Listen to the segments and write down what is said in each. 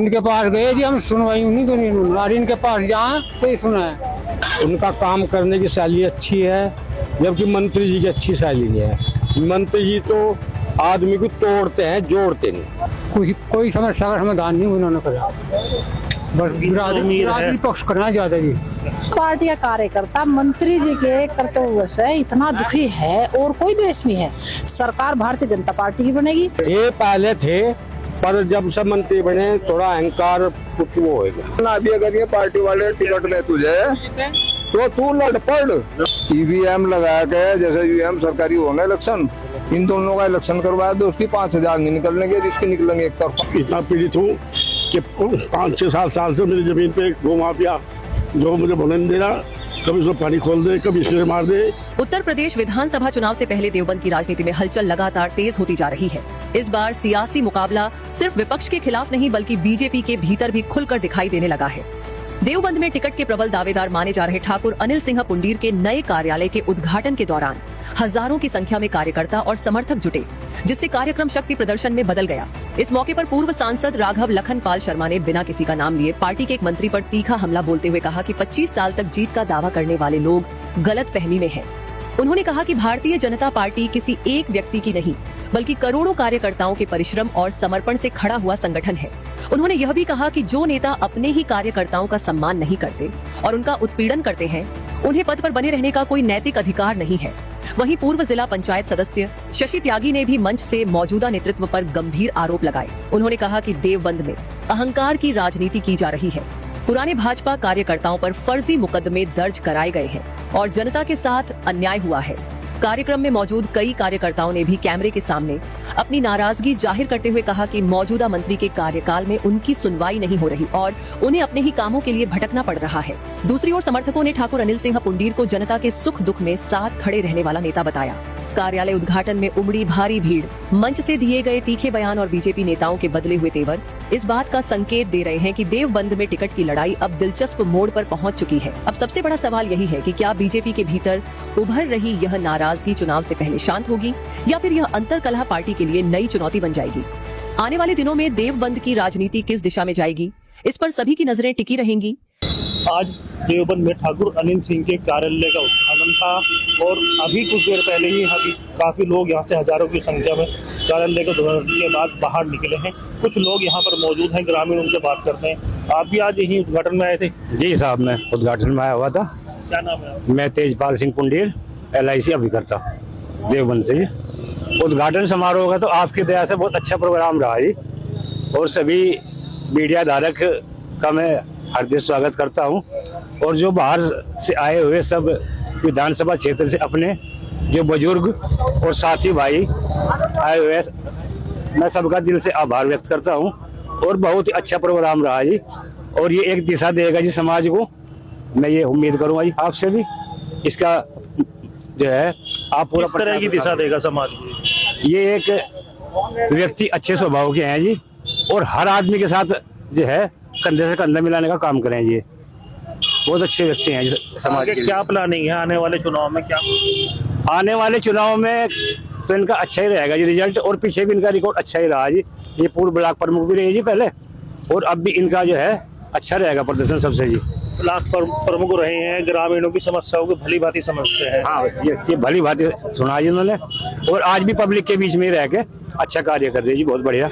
इनके पास गए जी, हम सुनवाई उन्हीं को नहीं सुना, और इनके पास जहाँ कोई सुना है। उनका काम करने की शैली अच्छी है, जबकि मंत्री जी की अच्छी शैली नहीं है। मंत्री जी तो आदमी को तोड़ते हैं, जोड़ते नहीं। कोई समस्या का समाधान नहीं उन्होंने करा, बस बिरादरी पक्ष करना ज्यादा जी। पार्टी का कार्यकर्ता मंत्री जी के कर्तव्य से इतना दुखी है और कोई द्वेष नहीं है। सरकार भारतीय जनता पार्टी की बनेगी। ये पहले थे, पर जब सब मंत्री बने थोड़ा अहंकार कुछ वो होगा ना। अभी अगर ये पार्टी वाले टिकट दे तुझे तो तू लड़ पड़। ईवीएम लगाया गया, जैसे ईवीएम सरकारी होना इलेक्शन, इन दोनों का इलेक्शन करवाया तो उसकी 5,000 नहीं निकलने के, जिसके निकलेंगे एक तरफ। इतना पीड़ित हूँ कि 5-6 साल से मेरी जमीन पे एक भूमाफिया जो मुझे बोलने नहीं दे रहा, कभी उसमें पानी खोल दे, कभी इसमें मार दे। उत्तर प्रदेश विधानसभा चुनाव से पहले देवबंद की राजनीति में हलचल लगातार तेज होती जा रही है। इस बार सियासी मुकाबला सिर्फ विपक्ष के खिलाफ नहीं बल्कि बीजेपी के भीतर भी खुलकर दिखाई देने लगा है। देवबंद में टिकट के प्रबल दावेदार माने जा रहे ठाकुर अनिल सिंह पुंडीर के नए कार्यालय के उद्घाटन के दौरान हजारों की संख्या में कार्यकर्ता और समर्थक जुटे, जिससे कार्यक्रम शक्ति प्रदर्शन में बदल गया। इस मौके पर पूर्व सांसद राघव लखनपाल शर्मा ने बिना किसी का नाम लिए पार्टी के एक मंत्री पर तीखा हमला बोलते हुए कहा कि 25 साल तक जीत का दावा करने वाले लोग गलत फहमी में हैं। उन्होंने कहा कि भारतीय जनता पार्टी किसी एक व्यक्ति की नहीं बल्कि करोड़ों कार्यकर्ताओं के परिश्रम और समर्पण से खड़ा हुआ संगठन है। उन्होंने यह भी कहा कि जो नेता अपने ही कार्यकर्ताओं का सम्मान नहीं करते और उनका उत्पीड़न करते हैं, उन्हें पद पर बने रहने का कोई नैतिक अधिकार नहीं है। वहीं पूर्व जिला पंचायत सदस्य शशि त्यागी ने भी मंच से मौजूदा नेतृत्व पर गंभीर आरोप लगाए। उन्होंने कहा कि देवबंद में अहंकार की राजनीति की जा रही है। पुराने भाजपा कार्यकर्ताओं पर फर्जी मुकदमे दर्ज कराए गए हैं और जनता के साथ अन्याय हुआ है। कार्यक्रम में मौजूद कई कार्यकर्ताओं ने भी कैमरे के सामने अपनी नाराजगी जाहिर करते हुए कहा कि मौजूदा मंत्री के कार्यकाल में उनकी सुनवाई नहीं हो रही और उन्हें अपने ही कामों के लिए भटकना पड़ रहा है। दूसरी ओर समर्थकों ने ठाकुर अनिल सिंह पुंडीर को जनता के सुख दुख में साथ खड़े रहने वाला नेता बताया। कार्यालय उद्घाटन में उमड़ी भारी भीड़, मंच से दिए गए तीखे बयान और बीजेपी नेताओं के बदले हुए तेवर इस बात का संकेत दे रहे हैं कि देवबंद में टिकट की लड़ाई अब दिलचस्प मोड़ पर पहुंच चुकी है। अब सबसे बड़ा सवाल यही है कि क्या बीजेपी के भीतर उभर रही यह नाराजगी चुनाव से पहले शांत होगी या फिर यह अंतरकलह पार्टी के लिए नई चुनौती बन जाएगी। आने वाले दिनों में देवबंद की राजनीति किस दिशा में जाएगी, इस पर सभी की नजरें टिकी रहेंगी। आज देवबंद में ठाकुर अनिल सिंह के कार्यालय का उद्घाटन था और अभी कुछ देर पहले ही काफी लोग यहाँ से हजारों की संख्या में कार्यालय के उद्घाटन के बाद बाहर निकले हैं। कुछ लोग यहाँ पर मौजूद हैं, ग्रामीण उनसे बात करते हैं। आप भी आज यही उद्घाटन में आए थे? जी साहब, मैं उद्घाटन में आया हुआ था। क्या नाम है? मैं तेजपाल सिंह पुंडीर, LIC अभिकर्ता देवबंद से। उद्घाटन समारोह का तो आपकी दया से बहुत अच्छा प्रोग्राम रहा जी, और सभी मीडिया धारक का मैं हार्दिक स्वागत करता हूं। और जो बाहर से आए हुए सब विधानसभा क्षेत्र से अपने जो बुजुर्ग और साथी भाई आए हुए, मैं सबका दिल से आभार व्यक्त करता हूं। और बहुत ही अच्छा प्रोग्राम रहा जी, और ये एक दिशा देगा जी समाज को। मैं ये उम्मीद करूंगा जी आपसे भी इसका जो है आप पूरा किस तरह की दिशा देगा समाज को? ये एक व्यक्ति अच्छे स्वभाव के हैं जी, और हर आदमी के साथ जो है कंधे से कंधा मिलाने का काम करें जी। बहुत अच्छे व्यक्ति हैं समाज के। क्या प्लानिंग है आने वाले चुनाव में? क्या आने वाले चुनाव में तो इनका अच्छा ही रहेगा जी रिजल्ट, और पीछे भी इनका रिकॉर्ड अच्छा ही रहा जी। ये पूर्व ब्लॉक प्रमुख भी रहे जी पहले, और अब भी इनका जो है अच्छा रहेगा प्रदर्शन सबसे जी। ब्लॉक प्रमुख रहे हैं, ग्रामीणों की समस्याओं को भली भांति समझते हैं। हाँ, ये भली भांति सुना जी इन्होंने, और आज भी पब्लिक के बीच में ही रह के अच्छा कार्य कर रहे जी। बहुत बढ़िया,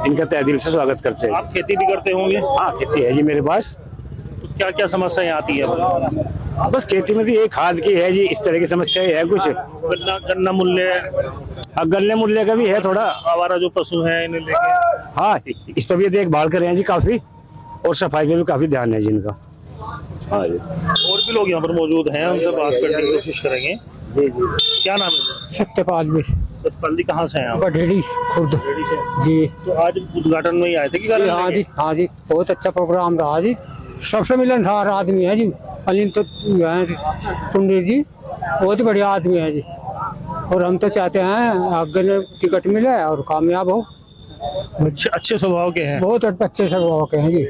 इनका तहे दिल से स्वागत करते हैं। आप खेती भी करते होंगे? हाँ, खेती है जी मेरे पास। क्या क्या समस्याएं आती है? बस खेती में तो ये खाद की है जी, इस तरह की समस्या है कुछ। गन्ना मूल्य, गन्ने मूल्य का भी है थोड़ा। आवारा जो पशु है इन्हें लेके, हाँ, इस पर भी देखभाल कर रहे हैं जी काफी, और सफाई पे भी काफी ध्यान है जी इनका। हाँ जी, और भी लोग यहाँ पर मौजूद हैं, उनसे बात करने की कोशिश करेंगे। जी जी। क्या नाम है? सत्यपाल जी। सत्यपाल जी, कहाँ से हैं आप? बढेड़ी खुर्द जी। तो आज उद्घाटन में ही आए थे कि? हाँ जी, हाँ जी, बहुत अच्छा प्रोग्राम रहा जी। सबसे मिलनसार आदमी है जी अनिल तो पुंडीर जी, बहुत ही बढ़िया आदमी है जी। और हम तो चाहते हैं आगे टिकट मिले और कामयाब हो। अच्छे स्वभाव के हैं, बहुत अच्छे स्वभाव के हैं जी।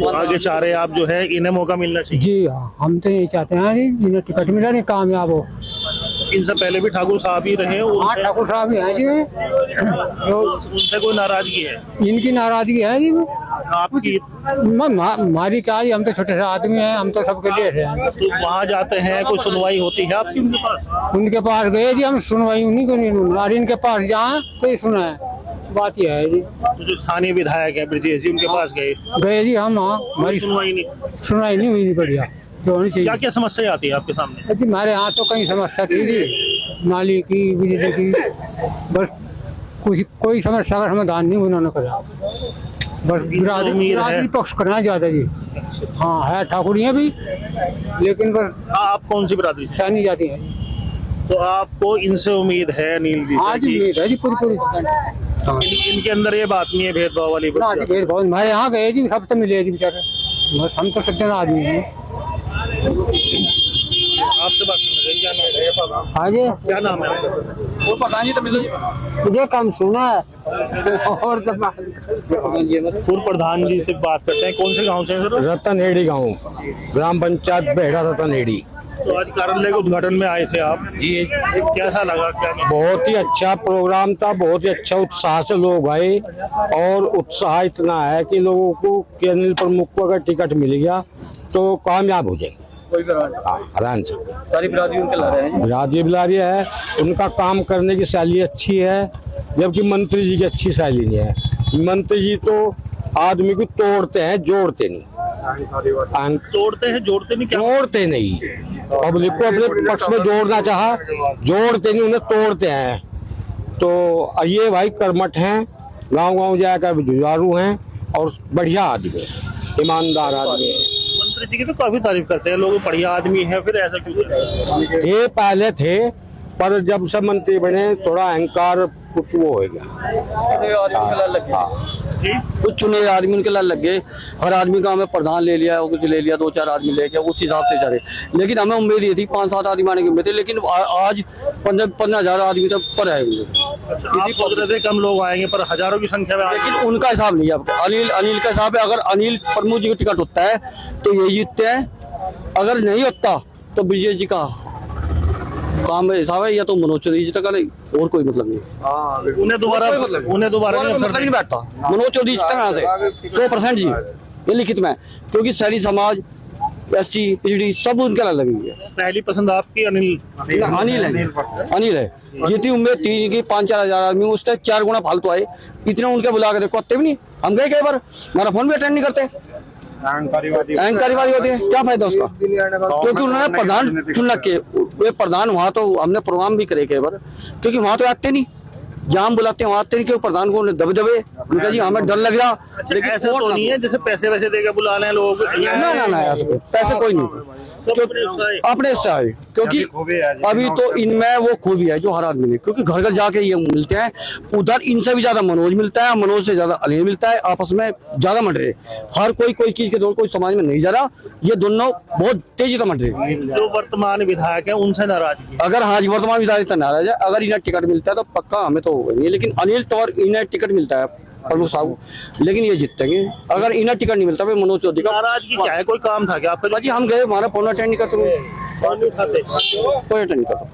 आगे चाह रहे आप जो है इन्हें मौका मिलना चाहिए। जी हाँ, हम तो यही चाहते हैं जी, जिन्हें टिकट मिला नहीं कामयाब हो। इनसे पहले भी ठाकुर साहब ही रहे? हाँ, ठाकुर साहब ही हैं जी। उनसे कोई नाराजगी है? इनकी नाराजगी है जी। आपकी हमारी क्या जी, हम तो छोटे से आदमी हैं, हम तो सबके लिए रहे हैं। तो वहाँ जाते हैं, कोई सुनवाई होती है आपकी उनके पास? उनके पास गए जी, हम सुनवाई उन्हीं को नहीं सुनी, और इनके पास जाए तो ही सुना है। बात यह है जी। तो जो स्थानीय विधायक है ब्रजेश जी, उनके पास गए जी हम, हाँ हमारी सुनवाई नहीं? सुनाई नहीं हुई बढ़िया जो होनी चाहिए। क्या क्या समस्या आती है आपके सामने? जी हमारे यहाँ तो कई समस्या थी जी, नाली की, बिजली की, बस कुछ कोई समस्या का समाधान नहीं उन्होंने करा। बस बिरादरी पक्ष करना ज्यादा जी। हाँ है ठाकुरियाँ भी, लेकिन बस आप कौन सी बिरादरी से? सैनी जाती है। तो आपको इनसे उम्मीद है अनिल जी? हाँ जी उम्मीद है जी पूरी। हाँ इनके अंदर ये बात नहीं है भेदभाव वाली? ना जी भेदभाव, हमारे यहाँ गए जी सब तो मिले जी बेचारे, बस हम तो सज्जन आदमी हैं। आपसे बात करना चाहिए, क्या नाम है? आगे क्या नाम है? वो पता नहीं, तो मुझे कम सुना है और पूर्व प्रधान जी से बात करते हैं। कौन से गांव से हैं सर? रतनहेड़ी गांव, ग्राम पंचायत बेहड़ा रतनहेड़ी। तो आज कार्यालय के उद्घाटन में आए थे आप जी, कैसा लगा? क्या बहुत ही अच्छा प्रोग्राम था, बहुत ही अच्छा उत्साह से लोग आए, और उत्साह इतना है कि लोगों को कि अनिल प्रमुख को अगर टिकट मिल गया तो कामयाब हो जाएंगे। आराम से सारी बिरादरी उनके ला रहे हैं। बिरादरी बिलारी है, उनका काम करने की शैली अच्छी है, जबकि मंत्री जी की अच्छी शैली नहीं है। मंत्री जी तो आदमी को तोड़ते हैं, जोड़ते नहीं। तोड़ते हैं जोड़ते नहीं? क्या जोड़ते नहीं, पब्लिक को अपने पक्ष में जोड़ना चाहा, जोड़ते नहीं, उन्हें तोड़ते हैं। तो ये भाई कर्मठ हैं, गांव-गांव जाकर जुझारू हैं, और बढ़िया आदमी है, ईमानदार आदमी है। मंत्री जी की तो काफी तारीफ करते हैं लोग, बढ़िया आदमी है, फिर ऐसा क्यों? ये पहले थे, पर जब सब मंत्री बने थोड़ा अहंकार कुछ वो हो गया। कुछ चुने आदमी उनके लाल लग गए। हर आदमी का हमें प्रधान ले लिया, कुछ ले लिया, 2-4 आदमी ले गया, उस हिसाब से जा रहे। लेकिन हमें उम्मीद ये थी 5-7 आदमी आने की उम्मीद थी, लेकिन आज 15,000 आदमी तक पर आएंगे। आप सोच रहे थे कम लोग आएंगे, पर हजारों की संख्या में आएंगे। लेकिन उनका हिसाब नहीं है आपका। अनिल का हिसाब है, अगर अनिल प्रमुख जी का टिकट होता है तो ये जीतते हैं, अगर नहीं होता तो विजय जी का काम हिसाब है, या तो मनोज चौधरी जी तक, और कोई मतलब नहीं। उन्हें दोबारा नहीं बैठता मनोज चौधरी जी तक 100% जी, ये लिखित में, क्योंकि शहरी समाज, SC PGD सब उनके अलग लगी है। पहली पसंद आपकी अनिल है। जितनी उम्मीद थी कि 5-4 हजार आदमी, उससे 4 गुना फालतू आए। इतने उनके बुला के देखो, आते भी नहीं। हम गए कई बार, हमारा फोन भी अटेंड नहीं करते। अहंकारी होती है, क्या फायदा उसका? क्योंकि उन्होंने प्रधान चुन रखे, वे प्रधान वहाँ तो हमने प्रोग्राम भी करे कई बार, क्योंकि वहाँ तो आते नहीं, जहाँ हम बुलाते हैं वहाँ आते नहीं, क्योंकि प्रधान को दबे उनका जी हमें डर लग रहा। लेकिन ऐसा तो नहीं है जैसे पैसे वैसे देकर बुला रहे हैं लोग? ना पैसे कोई नहीं, अपने से आए, क्योंकि अभी तो इनमें वो खूबी है जो हर आदमी ने, क्योंकि घर घर जाके ये मिलते हैं। उधर इनसे भी ज्यादा मनोज मिलता है, मनोज से ज्यादा अनिल मिलता है, आपस में ज्यादा मंड रहे। हर कोई चीज के दौर कोई समाज में नहीं जा रहा, ये दोनों बहुत तेजी से मंड रहे। जो वर्तमान विधायक है उनसे नाराजगी? अगर हाँ वर्तमान विधायक नाराज है, अगर इन्हें टिकट मिलता है तो पक्का हमें तो होगा नहीं, लेकिन अनिल तो इन्हें टिकट मिलता है प्रमुख साहब, लेकिन ये जीतेंगे। अगर इन्हें टिकट नहीं मिलता मनोज चौधरी का। नाराजगी क्या है? कोई काम था क्या आपका? जी हम गए, हमारा फोन अटेंड नहीं करते, कोई अटेंड नहीं करता।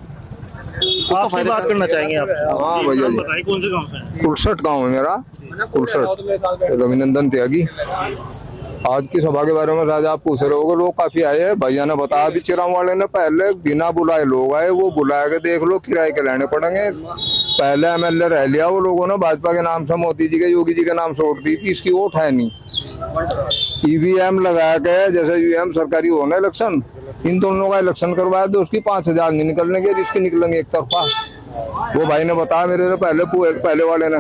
आपसे बात करना चाहेंगे आप? हाँ भैया जी, बताइए कौन से गांव से हैं? कुलसट गाँव है मेरा, कुलसट रविनंदन त्यागी। आज की सभा के बारे में राजा आप पूछ रहे होगे, लोग काफी आए हैं। भैया ने बताया भी, चिराम वाले ने पहले बिना बुलाए लोग आए, वो बुलाया के देख लो, किराए के लेने पड़ेंगे। पहले MLA रह लिया वो लोगों ने, भाजपा के नाम से, मोदी जी के, योगी जी के नाम से वोट दी थी, इसकी वोट है नहीं। EVM लगाया गया, जैसे UM सरकारी होना इलेक्शन, इन दोनों का इलेक्शन करवाया तो उसकी 5,000 नहीं निकलने के, जिसकी निकलेंगे एक तरफा। वो भाई ने बताया मेरे से पहले वाले ने,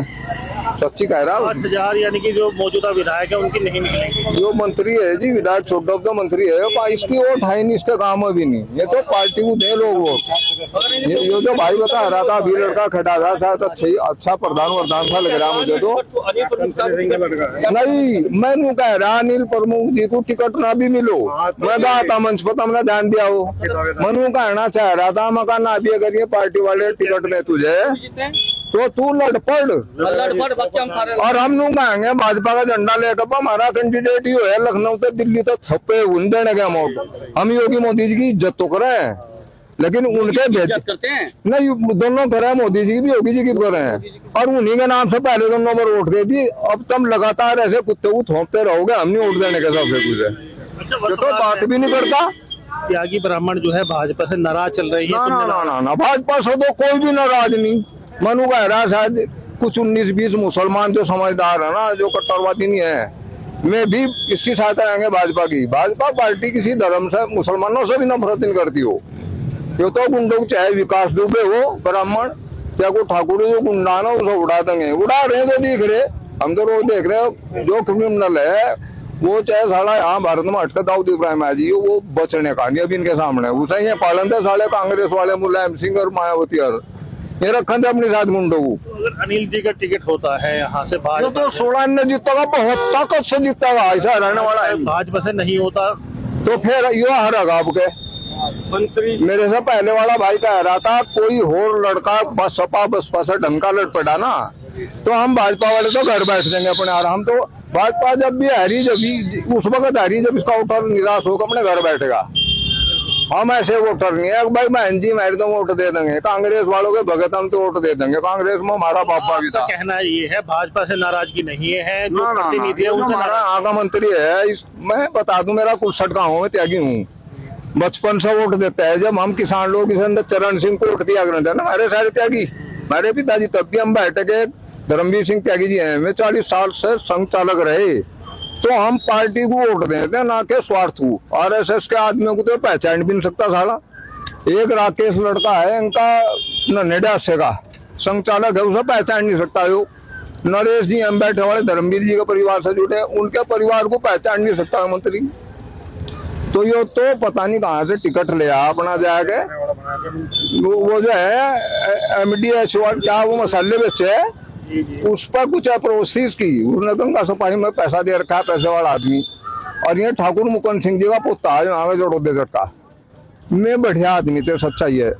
सच्ची कह रहा। 5,000 यानी कि जो मौजूदा विधायक है उनकी नहीं निकलेंगी? जो मंत्री है जी, विधायक छोटा तो मंत्री है, इसकी वोट है नहीं, इसका काम अभी नहीं। ये तो पार्टी को दे लोग वोट। ये जो भाई बता रहा था, अभी लड़का खड़ा था, अच्छा प्रधान सा लग रहा मुझे तो। नहीं, मैं नू कह रहा अनिल प्रमुख जी को टिकट ना भी मिलो, मैं कहा था मंच पर, तुमने ध्यान दिया हो। मनु कहना चाह रहा था, मैं कहा ना भी अगर ये पार्टी वाले टिकट दे तुझे तो तू लड़ पड़, और हम लोग कहेंगे भाजपा का झंडा लेकर हमारा कैंडिडेट ही है, लखनऊ से दिल्ली तक छप्पे देने के अमाउंट। हम योगी मोदी जी की इज्जत तो करें, लेकिन उनके करते हैं नहीं, दोनों कर रहे हैं, मोदी जी की भी, योगी जी की भी कर रहे हैं, और उन्हीं के नाम से पहले दोनों पर वोट दे दी। अब तुम लगातार ऐसे कुत्ते को थोपते रहोगे, हम नहीं वोट देने के सबसे कुछ है, तो बात भी नहीं करता। त्यागी ब्राह्मण जो है भाजपा से नाराज चल रही है। ना भाजपा से तो कोई भी नाराज नहीं। मनु कह रहा है शायद कुछ 19-20 मुसलमान जो समझदार है ना, जो कट्टरवादी नहीं है, मैं भी इसकी सहायता करेंगे भाजपा की। भाजपा पार्टी किसी धर्म से, मुसलमानों से भी नफरत नहीं करती हो। ये तो गुंडों, चाहे विकास दुबे हो ब्राह्मण, क्या कोई ठाकुर जो गुंडा ना, उसे उड़ा देंगे, उड़ा रहे तो दिख रहे, हम तो रोज देख रहे हो। जो क्रिमिनल है वो चाहे साला यहाँ भारत में अटका दाऊद इब्राहिम जी, वो बचने का नहीं अभी इनके सामने। उसे ये पालन थे साले कांग्रेस वाले मुलायम सिंह और मायावती और ये रखा थे अपने साथ गुंडों को। अगर अनिल जी का टिकट होता है यहाँ से भाजपा, तो 16 ने जीता, बहुत ताकत से जीता, ऐसा रहने वाला है। भाजपा से नहीं होता तो फिर यो हर आपके मंत्री मेरे से पहले वाला भाई कह रहा था, कोई और लड़का बसपा बसपा से ढंग का लड़ पड़ा ना, तो हम भाजपा वाले तो घर बैठ जाएंगे अपने आराम। तो भाजपा जब भी हारी, जब भी उस वक्त हारी जब इसका वोटर निराश होकर अपने घर बैठेगा। हम ऐसे वोटर नहीं है भाई, बहन जी मेरे तो वोट दे देंगे, कांग्रेस वालों के भगत हम तो वोट दे देंगे। कांग्रेस में हमारा पापा भी था। कहना ये है भाजपा से नाराजगी नहीं है, जो ना ना, प्रतिनिधि है उनसे हमारा आगा मंत्री है। मैं बता दूं, मेरा 61 गाँव में त्यागी हूँ, बचपन से वोट देता है। जब हम किसान लोग इस अंदर चरण सिंह को वोट दिया करते हैं ना, हमारे सारे त्यागी, मेरे पिताजी तब भी हम बैठे के धर्मवीर सिंह त्यागी जी हैं। वे 40 साल से संघ चालक रहे, तो हम पार्टी को वोट देते हैं, ना के स्वार्थ को। RSS के आदमियों को तो पहचान भी नहीं सकता साला। एक राकेश लड़का है इनका ननेडा से का संघ चालक है, उसे पहचान नहीं सकता। यो नरेश जी हम बैठे वाले धर्मवीर जी के परिवार से जुड़े, उनके परिवार को पहचान नहीं सकता मंत्री। तो यो तो पता नहीं कहाँ से टिकट ले अपना जाके, वो जो है MDH क्या वो मसाले बेचे है, उस पर कुछ प्रोसेस की उन्होंने गंगा सफाई में पैसा दे रखा है, पैसे वाला आदमी। और ये ठाकुर मुकुंद सिंह जी का पोता है, आगे जोड़ो दे चटका में बढ़िया आदमी थे, सच्चाई है।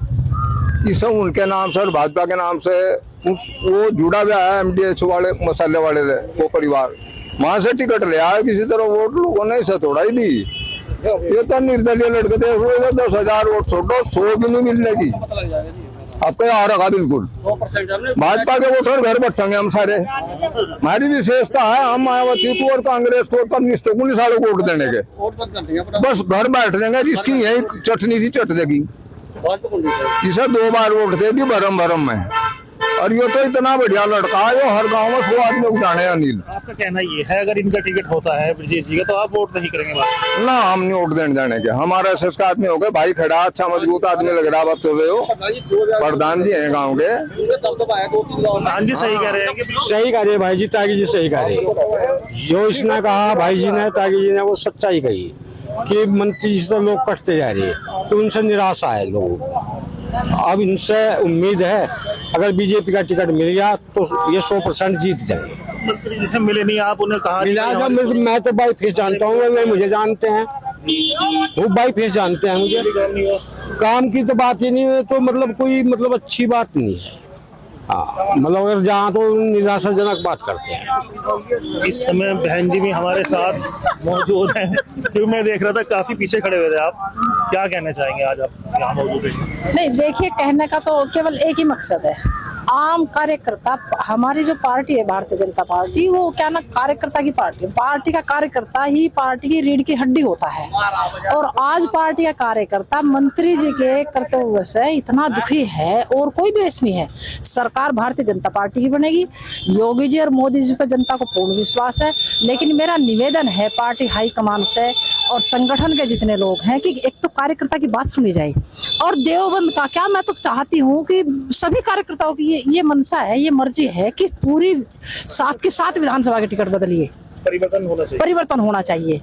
ये सब उनके नाम से और भाजपा के नाम से वो जुड़ा हुआ है। MDH वाले मसाले वाले वो परिवार वहां से टिकट ले आए, किसी तरह वोट लोगों ने इसे थोड़ा ही दी। ये तो निर्दलीय लड़के थे, 10,000 वोट छोड़ो, 100 भी नहीं मिलने की आपको आ रखा बिल्कुल। भाजपा के वोटर घर बैठेंगे हम सारे। हमारी विशेषता है, हम मायावती को और कांग्रेस को और निष्ठों को सालों वोट देने के, बस घर बैठ जाएंगे, जिसकी यही चटनी सी चट जाएगी। इसे 2 बार वोट दे दी भरम भरम में, और ये तो इतना बढ़िया लड़का है, ये हर गांव में 100 आदमी उठाने। अनिल, आपका कहना ये है अगर इनका टिकट होता है ब्रजेश जी का, तो आप वोट नहीं करेंगे? ना, हम नहीं वोट देने जाने के। हमारा RSS का आदमी हो गया, भाई खड़ा अच्छा मजबूत आदमी लग रहा, बात तो हो प्रधान जी हैं गाँव के। हाँ जी, सही कह रहे हैं कि सही कह रहे भाई जी, त्यागी जी सही कह रहे। जो इसने कहा भाई जी ने, त्यागी जी ने, वो सच्चाई कही कि मंत्री जी से लोग कटते जा रहे हैं, तो उनसे निराशा है लोग। अब इनसे उम्मीद है अगर बीजेपी का टिकट मिल गया तो ये 100% जीत जाएंगे। मंत्री जी से मिले नहीं आप, उन्हें कहा मैं तो बाई फेस जानता हूँ, वे मुझे जानते हैं, वो बाई फेस जानते हैं मुझे। काम की तो बात ही नहीं है, तो मतलब कोई मतलब अच्छी बात नहीं है। हाँ, मतलब अगर जहाँ तो निराशाजनक बात करते हैं। इस समय बहन जी भी हमारे साथ मौजूद हैं, क्योंकि मैं देख रहा था काफी पीछे खड़े हुए थे आप। क्या कहना चाहेंगे आज आप यहाँ मौजूद हैं? नहीं, देखिए, कहने का तो केवल एक ही मकसद है। आम कार्यकर्ता, हमारी जो पार्टी है भारतीय जनता पार्टी, वो क्या ना कार्यकर्ता की पार्टी है। पार्टी का कार्यकर्ता ही पार्टी की रीढ़ की हड्डी होता है। और आज पार्टी का कार्यकर्ता मंत्री जी के कर्तव्य से इतना दुखी है, और कोई द्वेष नहीं है। सरकार भारतीय जनता पार्टी की बनेगी, योगी जी और मोदी जी पर जनता को पूर्ण विश्वास है। लेकिन मेरा निवेदन है पार्टी हाईकमान से और संगठन के जितने लोग हैं कि एक तो कार्यकर्ता की बात सुनी जाए। और देवबंद का क्या, मैं तो चाहती हूँ कि सभी कार्यकर्ताओं की ये मनसा है, ये मर्जी है कि पूरी 7 के 7 विधानसभा के टिकट बदलिए, परिवर्तन होना चाहिए।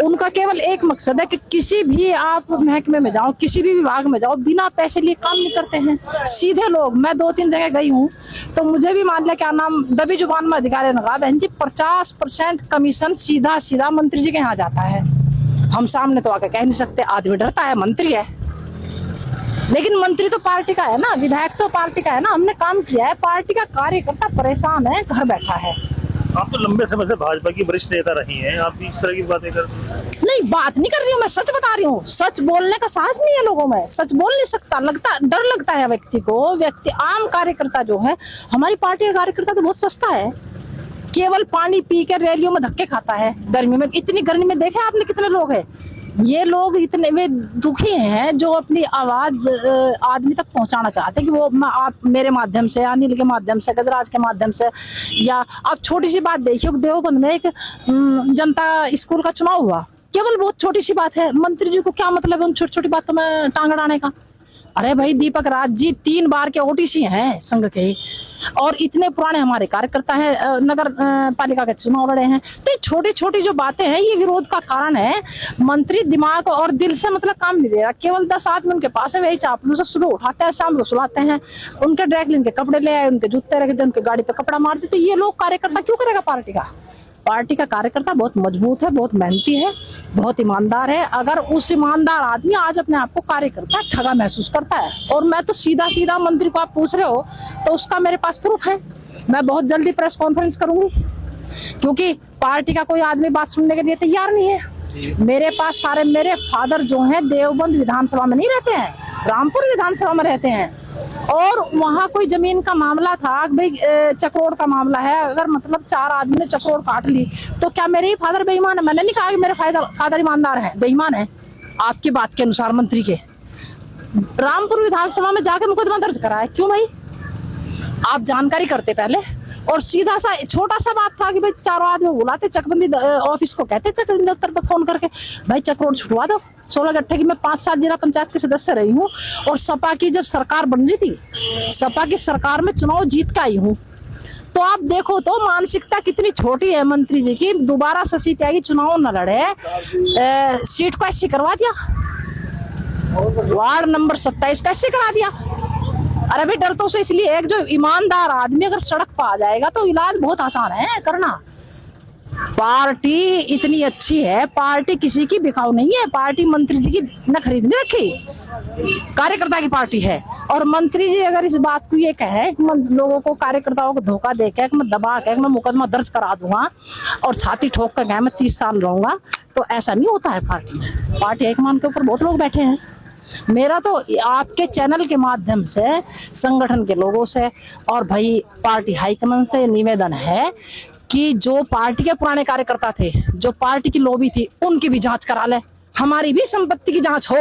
उनका केवल एक मकसद है कि किसी भी आप महकमे में जाओ, किसी भी विभाग में जाओ, बिना पैसे लिए काम नहीं करते हैं सीधे लोग। मैं 2-3 जगह गई हूँ, तो मुझे भी मान लिया क्या नाम दबी जुबान में अधिकारी ने कहा, बहन जी 50% कमीशन सीधा मंत्री जी के यहाँ जाता है। हम सामने तो आके कह नहीं सकते, आदमी डरता है, मंत्री है। लेकिन मंत्री तो पार्टी का है ना, विधायक तो पार्टी का है ना, हमने काम किया है। पार्टी का कार्यकर्ता परेशान है, घर बैठा है। आप तो लंबे समय से भाजपा की वरिष्ठ नेता रही हैं, आप भी इस तरह की बातें कर नहीं, बात नहीं कर रही हूँ, मैं सच बता रही हूँ। सच बोलने का साहस नहीं है लोगों में, सच बोल नहीं सकता, डर लगता है व्यक्ति को। व्यक्ति आम कार्यकर्ता जो है, हमारी पार्टी का कार्यकर्ता तो बहुत सस्ता है, केवल पानी पी के रैलियों में धक्के खाता है। गर्मी में, इतनी गर्मी में देखे आपने कितने लोग हैं। ये लोग इतने वे दुखी हैं जो अपनी आवाज आदमी तक पहुंचाना चाहते हैं कि वो आप मेरे माध्यम से, अनिल के माध्यम से, गजराज के माध्यम से। या आप छोटी सी बात देखिए, देवबंद में एक जनता स्कूल का चुनाव हुआ, केवल बहुत छोटी सी बात है। मंत्री जी को क्या मतलब है उन छोटी छोटी बातों में टांग अड़ाने का। अरे भाई, दीपक राज जी 3 बार के ओटीसी हैं संघ के, और इतने पुराने हमारे कार्यकर्ता हैं, नगर पालिका के चुनाव लड़े हैं। तो ये छोटी छोटी जो बातें हैं, ये विरोध का कारण है। मंत्री दिमाग और दिल से मतलब काम नहीं दे रहा, केवल 10 आदमी उनके पास है, वही चापलूस से सुबह उठाते हैं, शाम को सुलाते हैं, उनके ड्राई क्लीन के कपड़े ले आए, उनके जूते रख दे, उनके गाड़ी पे कपड़ा मार दे। तो ये लोग कार्यकर्ता क्यों करेगा पार्टी का? पार्टी का कार्यकर्ता बहुत मजबूत है, बहुत मेहनती है, बहुत ईमानदार है। अगर उस ईमानदार आदमी आज अपने आप को कार्यकर्ता ठगा महसूस करता है, और मैं तो सीधा सीधा मंत्री को आप पूछ रहे हो तो उसका मेरे पास प्रूफ है। मैं बहुत जल्दी प्रेस कॉन्फ्रेंस करूंगी, क्योंकि पार्टी का कोई आदमी बात सुनने के लिए तैयार नहीं है। मेरे पास सारे, मेरे फादर जो हैं देवबंद विधानसभा में नहीं रहते हैं, रामपुर विधानसभा में रहते हैं, और वहाँ कोई जमीन का मामला था भाई, चक्रोड़ का मामला है। अगर मतलब 4 आदमी ने चक्रोड़ काट ली तो क्या मेरे ही फादर बेईमान है? मैंने नहीं कहा कि मेरे फादर ईमानदार हैं, बेईमान है आपकी बात के अनुसार। मंत्री के रामपुर विधानसभा में जाके मुकदमा दर्ज कराया, क्यों भाई? आप जानकारी करते पहले, और सीधा सा छोटा सा बात था कि भाई 4 आदमी बुलाते, चकबंदी ऑफिस को कहते, चकबंदी दफ्तर पर फोन करके भाई चक्रोड़ छुटवा दो। 16 गट्ठे की मैं 5-7 जिला पंचायत की सदस्य रही हूँ, और सपा की जब सरकार बन रही थी, सपा की सरकार में चुनाव जीत के आई हूँ। तो आप देखो तो मानसिकता कितनी छोटी है मंत्री जी की। दोबारा शशि त्यागी चुनाव न लड़े, सीट को ऐसी करवा दिया, वार्ड नंबर 27 को ऐसे करा दिया। अरे भाई, डर तो उसे इसलिए एक जो ईमानदार आदमी अगर सड़क पर आ जाएगा तो इलाज बहुत आसान है करना। पार्टी इतनी अच्छी है, पार्टी किसी की बिकाऊ नहीं है, पार्टी मंत्री जी की न खरीदने रखी, कार्यकर्ता की पार्टी है। और मंत्री जी अगर इस बात को ये कहे कि मैं लोगों को, कार्यकर्ताओं को धोखा देकर, मैं दबा के, मैं मुकदमा दर्ज करा दूंगा और छाती ठोक कर गया मैं 30 साल रहूंगा, तो ऐसा नहीं होता है पार्टी में। पार्टी हाईकमान के ऊपर बहुत लोग बैठे हैं। मेरा तो आपके चैनल के माध्यम से, संगठन के लोगों से और भाई पार्टी हाईकमान से निवेदन है कि जो पार्टी के पुराने कार्यकर्ता थे, जो पार्टी की लॉबी थी, उनकी भी जांच करा ले, हमारी भी संपत्ति की जांच हो,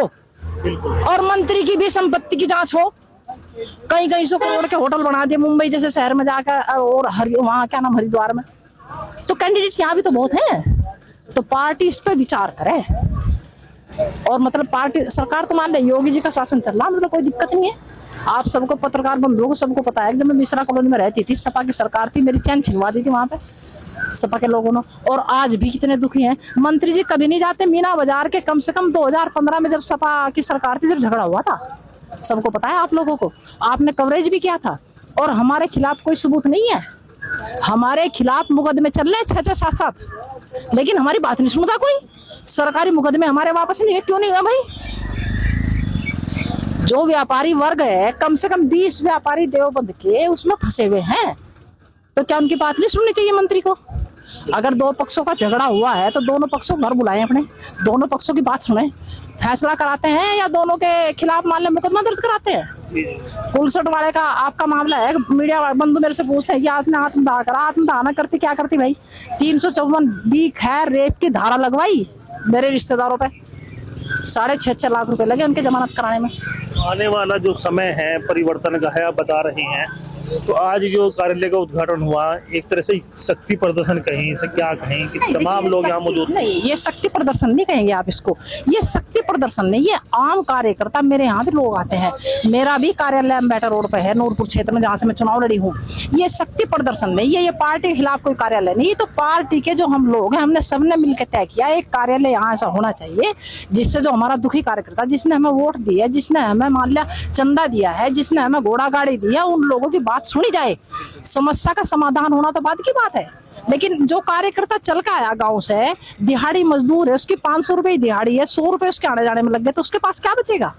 और मंत्री की भी संपत्ति की जांच हो। कई 100 करोड़ के होटल बना दिए मुंबई जैसे शहर में जाकर, और वहाँ क्या नाम, हरिद्वार में। तो कैंडिडेट यहाँ भी तो बहुत हैं, तो पार्टी इस पर विचार करे। और मतलब पार्टी, सरकार तो मान ले योगी जी का शासन चल रहा, मतलब कोई दिक्कत नहीं है। आप सबको, पत्रकार बंधुओं को सबको पता है कि जब मैं मिश्रा कॉलोनी में रहती थी, सपा की सरकार थी, मेरी चैन छिनवा दी थी वहां पे सपा के लोगों ने, और आज भी कितने दुखी हैं। मंत्री जी कभी नहीं जाते मीना बाजार के, कम से कम 2015 में जब सपा की सरकार थी, जब झगड़ा हुआ था, सबको पता है आप लोगों को, आपने कवरेज भी किया था। और हमारे खिलाफ कोई सबूत नहीं है, हमारे खिलाफ मुकदमे चल रहे 6-6, 7-7, लेकिन हमारी बात नहीं सुनता कोई। सरकारी मुकदमे हमारे वापस नहीं है, क्यों नहीं हुआ भाई? जो व्यापारी वर्ग है, कम से कम 20 व्यापारी देवबंद के उसमें फंसे हुए हैं, तो क्या उनकी बात नहीं सुननी चाहिए मंत्री को? अगर 2 पक्षों का झगड़ा हुआ है तो दोनों पक्षों को घर बुलाएं, अपने दोनों पक्षों की बात सुने, फैसला कराते हैं, या दोनों के खिलाफ मान ले मुकदमा दर्ज कराते हैं। कुलसट वाले का आपका मामला है, मीडिया बंधु मेरे से पूछते हैं कि आपने आत्मदाह करा, आत्मदाह ना करती क्या करती भाई? 354 बी खैर रेप की धारा लगवाई मेरे रिश्तेदारों पे, 6.5 लाख रुपए लगे उनके जमानत कराने में। आने वाला जो समय है परिवर्तन का है, आप बता रहे हैं, तो आज जो कार्यालय का उद्घाटन हुआ, एक तरह से शक्ति प्रदर्शन कहें, इसे क्या कहें कि तमाम लोग यहाँ मौजूद नहीं, ये शक्ति प्रदर्शन नहीं कहेंगे आप इसको, ये शक्ति प्रदर्शन नहीं, ये आम कार्यकर्ता, मेरे यहाँ भी लोग आते हैं, मेरा भी कार्यालय अम्बेडकर रोड पे है, नूरपुर क्षेत्र में, जहाँ से मैं चुनाव लड़ी हूँ। ये शक्ति प्रदर्शन नहीं है, ये पार्टी के खिलाफ कोई कार्यालय नहीं, तो पार्टी के जो हम लोग हैं, हमने सबने मिलकर तय किया एक कार्यालय यहाँ ऐसा होना चाहिए, जिससे जो हमारा दुखी कार्यकर्ता, जिसने हमें वोट दिया, जिसने हमें मान लिया चंदा दिया है, जिसने हमें घोड़ा गाड़ी दिया, उन लोगों की बात सुनी जाए, समस्या का समाधान होना तो बाद की बात है। लेकिन जो कार्यकर्ता चल के आया गांव से, दिहाड़ी मजदूर है, उसकी 500 रुपए दिहाड़ी है, 100 रुपए उसके आने जाने में लग गए, तो उसके पास क्या बचेगा?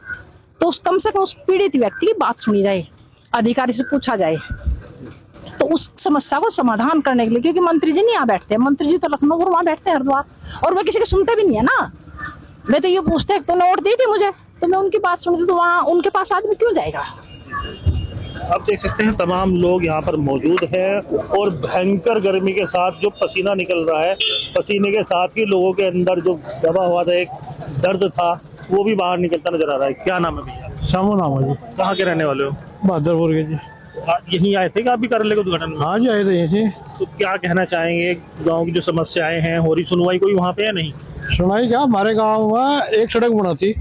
तो उस कम से कम उस पीड़ित व्यक्ति की बात सुनी जाए, अधिकारी से पूछा जाए तो उस समस्या को समाधान करने के लिए, क्योंकि मंत्री जी नहीं यहाँ बैठते, मंत्री जी तो लखनऊ और वहाँ बैठते हैं हरिद्वार, और वे किसी के सुनते भी नहीं है ना। मैं तो ये पूछते तूने वोट दी थी मुझे, तो मैं उनकी बात सुनती, तो वहाँ उनके पास आदमी क्यों जाएगा। आप देख सकते हैं तमाम लोग यहाँ पर मौजूद हैं और भयंकर गर्मी के साथ जो पसीना निकल रहा है, पसीने के साथ ही लोगों के अंदर जो दबा हुआ था एक दर्द था वो भी बाहर निकलता नजर आ रहा है। क्या नाम है भैया? शामू नाम है जी, कहाँ के रहने वाले हो? बहादुरपुर के जी। यहीं आए थे कि आप भी कार्यालय के उद्घाटन में? हाँ जी, आए थे यहीं से। तो क्या कहना चाहेंगे, गाँव की जो समस्याएं हैं, हो रही सुनवाई कोई वहाँ पे है नहीं? सुनाई क्या, हमारे गांव में एक सड़क बना थी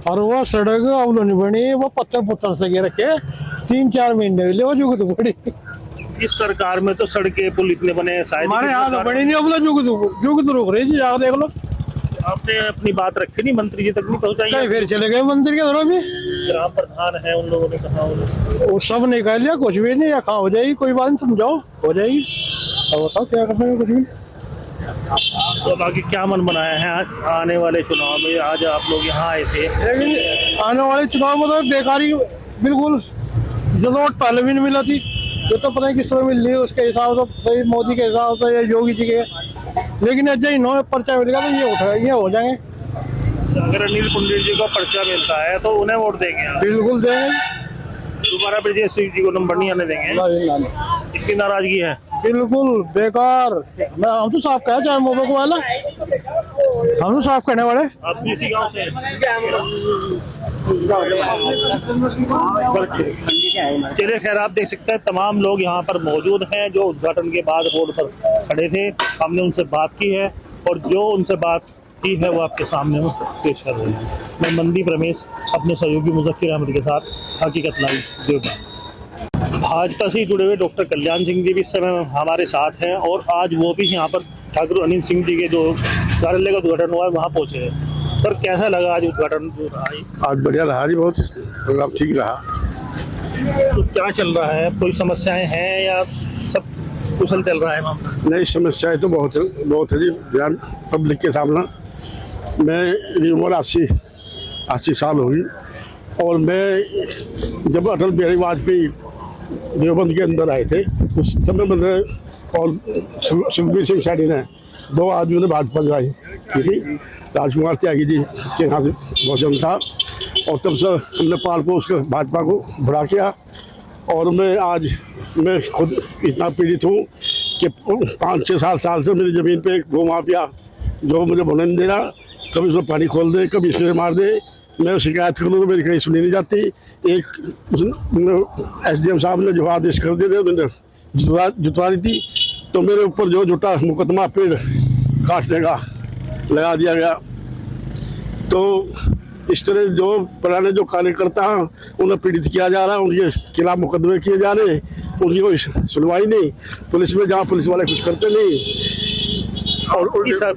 और वो सड़क अब नहीं बनी, वो पत्थर से घेर रखे 3-4 महीने ले वो जुग तो बड़ी। इस सरकार में तो सड़कें पुल इतने बने, शायद हमारे यहाँ तो बड़ी नहीं, अब जुग तो रुक रही जी, यहाँ देख लो। आपने अपनी बात रखी नहीं, मंत्री जी तक नहीं पहुँचाई? फिर चले गए मंदिर के तरफ भी, ग्राम प्रधान है, उन लोगों ने कहा वो सब निकाल लिया, कुछ भी नहीं, या कहाँ हो जाएगी, कोई बात नहीं, समझाओ हो जाएगी। अब बताओ क्या करना है, कुछ भी। तो बाकी क्या मन बनाया है आने वाले चुनाव में? आज आप लोग यहाँ आए थे, लेकिन आने वाले चुनाव में तो बेकारी बिल्कुल, जो वोट पहले भी नहीं मिला थी, ये तो पता नहीं किस तरह मिल रही है, उसके हिसाब से भाई मोदी के हिसाब से या योगी जी के, लेकिन अच्छा इन्होंने पर्चा मिलेगा तो ये हो जाएंगे। अगर अनिल पुंडीर जी को पर्चा मिलता है तो उन्हें वोट देंगे आप? बिल्कुल देंगे, दोबारा ब्रजेश सिंह जी को नंबर नहीं आने देंगे? इसकी नाराजगी है? बिल्कुल बेकार। हम तो साफ कहा चाहे मोबाइल वाला, हम तो साफ करने वाले। आप भी इसी गाँव से हैं? चलिए खैर, आप देख सकते हैं तमाम लोग यहाँ पर मौजूद हैं जो उद्घाटन के बाद रोड पर खड़े थे। हमने उनसे बात की है और जो उनसे बात की है वो आपके सामने हम पेश कर रहे हैं। मैं मनदीप रमेश अपने सहयोगी मुजफ्फर अहमद के साथ हकीकत लाइव देवबंद। भाजपा से जुड़े हुए डॉक्टर कल्याण सिंह जी भी इस समय हमारे साथ हैं और आज वो भी यहाँ पर ठाकुर अनिल सिंह जी के जो कार्यालय का उद्घाटन हुआ है वहाँ पहुँचे हैं। पर कैसा लगा आज उद्घाटन जो रहा? आज बढ़िया रहा जी, बहुत प्रोग्राम ठीक रहा। तो क्या चल रहा है, कोई समस्याएं हैं या सब कुशल चल रहा है वहाँ पर? नई समस्याएं तो बहुत है जी, ध्यान पब्लिक के सामने। मैं उम्र 80 साल होगी और मैं जब अटल बिहारी वाजपेयी देवबंद के अंदर आए थे उस समय मैंने और सुखबीर सिंह सैनी ने 2 आदमियों ने भाजपा ज्वाइन की थी। राजकुमार त्यागी जी के यहाँ से भोजन था और तब से हमने पाल पोस कर भाजपा को बड़ा किया। और मैं खुद इतना पीड़ित हूँ कि 5-6 साल से मेरी ज़मीन पे एक भूमाफिया जो मुझे बोलने नहीं दे रहा, कभी उसमें पानी खोल दे, कभी स्प्रे मार दे। मैं शिकायत करूँ तो मेरी कहीं सुनी नहीं जाती। एक SDM साहब ने जो आदेश कर दिए थे उन्होंने जुटवा दी थी, तो मेरे ऊपर जो जुटा मुकदमा पेड़ काटने का लगा दिया गया। तो इस तरह जो पुराने जो कार्यकर्ता हैं उन्हें पीड़ित किया जा रहा है, उनके खिलाफ मुकदमे किए जा रहे, उनकी कोई सुनवाई नहीं। पुलिस में जहाँ पुलिस वाले कुछ करते नहीं। और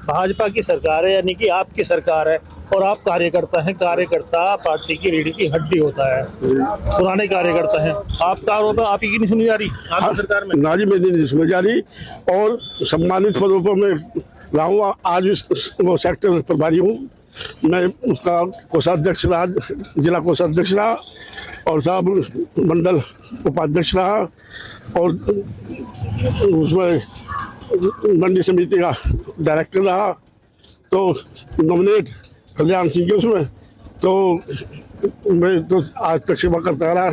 भाजपा की सरकार है, यानी कि आपकी सरकार है और आप कार्यकर्ता हैं। कार्यकर्ता पार्टी की रीढ़ की हड्डी होता है, पुराने कार्यकर्ता हैं। आपका आरोप है आप ही की नहीं सुनी जा रही आपकी सरकार में? ना जी, मेरी नहीं सुनी जा रही। और सम्मानित पदों पर मैं रहा हूँ, आज वो सेक्टर प्रभारी हूँ, मैं उसका कोषाध्यक्ष रहा, जिला कोषाध्यक्ष रहा और साहब मंडल उपाध्यक्ष रहा और उसमें मंडी समिति का डायरेक्टर रहा। तो नॉमिनेट कल्याण सिंह के उसमें तो मैं तो आज तक सेवा करता रहा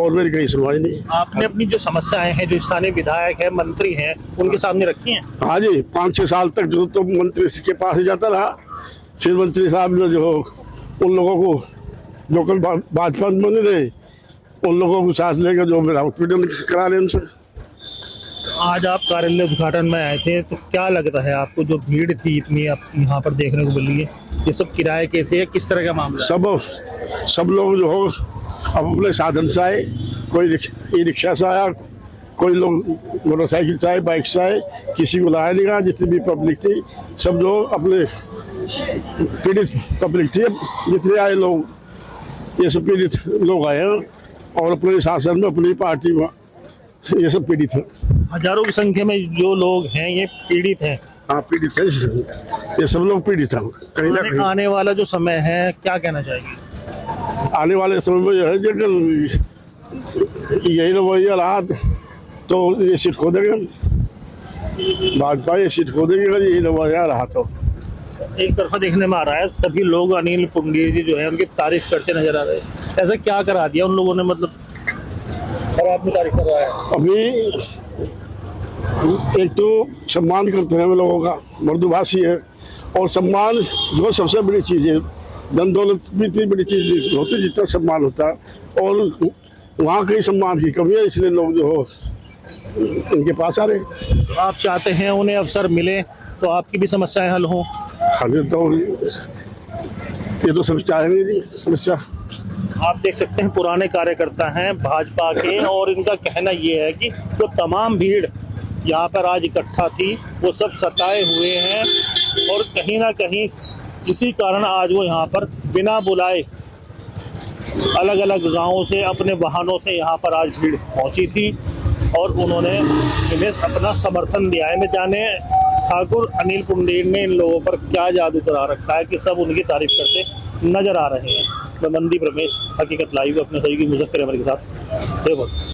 और मेरी कहीं सुनवाई नहीं। आपने अपनी जो समस्याएं हैं, जो स्थानीय विधायक है, मंत्री हैं, उनके सामने रखी हैं? हाँ जी, 5-6 साल तक जो तो मंत्री के पास ही जाता रहा। फिर मंत्री साहब ने जो उन लोगों को जो कल भाजपा में बने रहे उन लोगों को साथ लेकर जो मेरा उत्पीड़न करा रहे उनसे। आज आप कार्यालय उद्घाटन में आए थे, तो क्या लगता है आपको, जो भीड़ थी इतनी आप यहाँ पर देखने को मिली है, ये सब किराए के थे, किस तरह का मामला? सब लोग जो हो अब अपने साधन से आए, कोई ई रिक्शा से आया, कोई लोग मोटरसाइकिल से आए, बाइक से आए, किसी को लाया नहीं गया। जितनी भी पब्लिक थी सब लोग अपने पीड़ित पब्लिक थी, जितने आए लोग ये सब पीड़ित लोग आए हैं और अपने शासन में अपनी पार्टी में ये सब पीड़ित हैं। हजारों की संख्या में जो लोग हैं ये पीड़ित हैं। हाँ, पीड़ित है, ये सब लोग पीड़ित हैं। कहीं ना कहीं आने वाला जो समय है क्या कहना चाहेंगे? आने वाले समय में जो है यही रवैया रहा तो ये सीट खो देंगे हम। भाजपा ये सीट खो देगी अगर यही रवैया रहा तो। एक तरफा देखने में आ रहा है, सभी लोग अनिल पुंडीर जी जो है उनकी तारीफ करते नजर आ रहे हैं। ऐसा क्या करा दिया उन लोगों ने, मतलब हर आदमी तारीफ कर रहा है। अभी एक तो सम्मान करते हैं हम लोगों का, मर्दुभाषी है, और सम्मान जो सबसे बड़ी चीज़ है, धन दौलत भी इतनी बड़ी चीज़ नहीं होती जितना सम्मान होता है, और वहाँ कई सम्मान की कमी है, इसलिए लोग जो हो इनके पास आ रहे। आप चाहते हैं उन्हें अवसर मिले तो आपकी भी समस्याएं हल हों। हमें तो ये तो समस्या है नहीं समस्या। आप देख सकते हैं पुराने कार्यकर्ता हैं भाजपा के, और इनका कहना ये है कि जो तमाम भीड़ यहाँ पर आज इकट्ठा थी वो सब सताए हुए हैं, और कहीं ना कहीं इसी कारण आज वो यहाँ पर बिना बुलाए अलग अलग गांवों से अपने वाहनों से यहाँ पर आज भीड़ पहुँची थी, और उन्होंने इन्हें अपना समर्थन दिया है। न जाने ठाकुर अनिल पुंडीर ने इन लोगों पर क्या जादू करा रखा है कि सब उनकी तारीफ करते नजर आ रहे हैं। मैं मनदीप रमेश, हकीकत लाइव, अपने सहयोगी मुज़फ़्फ़र अहमद के साथ देवबंद।